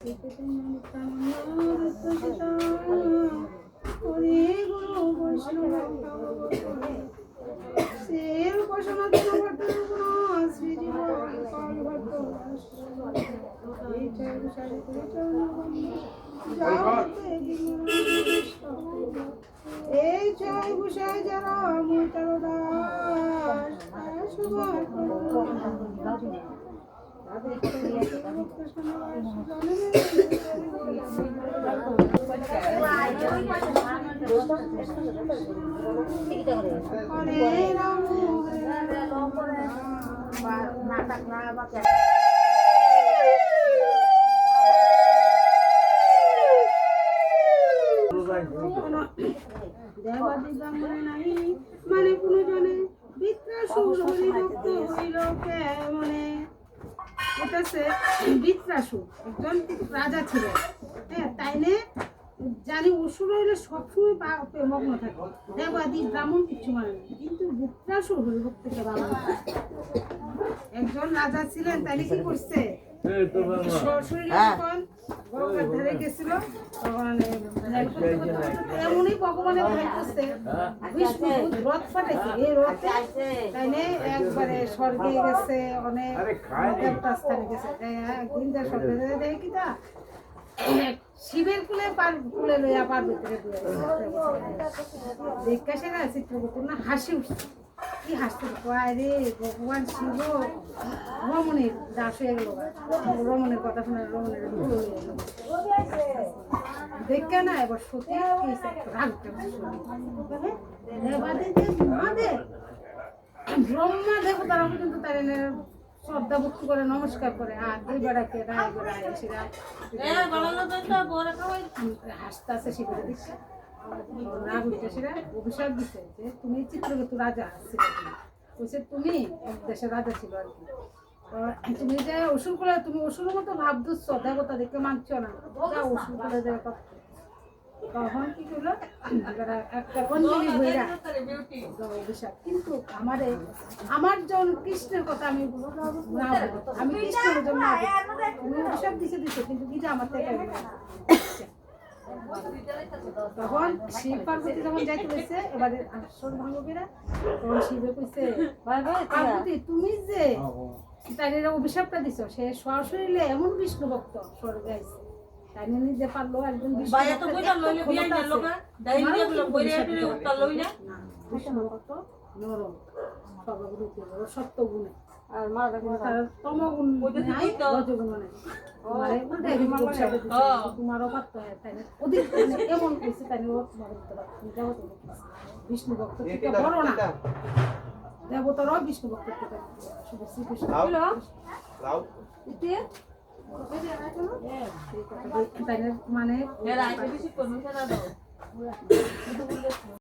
এই জয় গুসাই যারা মৈতার দাস দেবাদি ব্রাহ্মণে নাই মানে কোনো জনে বৃত্রাসুর হরিভক্ত হইল কেমনে। এটা সে বৃত্রাসুর একজন রাজা ছিল, হ্যাঁ, তাইলে জানি অসুর হইলে সবসময় মগ্ন থাকে, দেবাদি ব্রাহ্মণ কিছু মানে না, কিন্তু বৃত্রাসুর হরিভক্তকে বাবা একজন রাজা ছিলেন, তাইলে কি করছে ধরে গেছিল এমনই ভগবানের ভয় করছে, বিষ্ণু রথ পাঠাইছে, এই রথে তাইলে একবারে স্বর্গে গেছে, অনেক দেবতা স্থানে গেছে। একদিন স্বর্গে দেখে কি তা শিবের কুলে লইয়া পার্বতীরে দেখা সেরা চিত্রগুপ্ত না হাসি উঠছে, কি হাসতে কয় রে ভগবান শিব রমণীর দাস হয়ে গেল, রমণের কথা শুনে রমণের দেখে না এবার সত্যি ব্রহ্মা দেবতারা পর্যন্ত তার শ্রদ্ধা ভক্তি করে নমস্কার করে, আর দুই বেড়াকে রায় বেড়ায় সেরা হাসতে আছে শিবের দিচ্ছে রাগ উঠছে, সেটা অভিশাপ দিচ্ছে যে তুমি চিত্রকেতু রাজা ছিল, বলছে তুমি এক দেশের রাজা ছিল আর কি, তুমি যে অসুর করে তুমি অসুরের মতো ভাব দিচ্ছ, দেবতা দেখে মানছ না, অসুর করে দেয়। তখন কি করলো একটা অঞ্জলি ভৈরা অভিশাপ, কিন্তু আমার জন কৃষ্ণের কথা আমি আমি কৃষ্ণের জন্য অভিশাপ দিছে কিন্তু কি যে আমার থেকে তখন শিব পার্বতী যখন যাইতে হয়েছে এবারে আসন ভাঙবিরা, তখন শিবে কইছে পার্বতী তুমি যে তাই অভিশাপটা দিছো, সে সশরীরে এমন বিষ্ণু ভক্ত স্বর্গে আইছে, তাই নিজে পারলো একজন বিষ্ণু ভক্ত নরম সত্য গুণে আর তমগুণ নাই, রজগুণ নাই, তোমারও পারত অধিক এমন করছে তাই বিষ্ণু ভক্ত থেকে বড় না, দেবতারাও বিষ্ণু ভক্ত থেকে শুধু শ্রীকৃষ্ণ মানে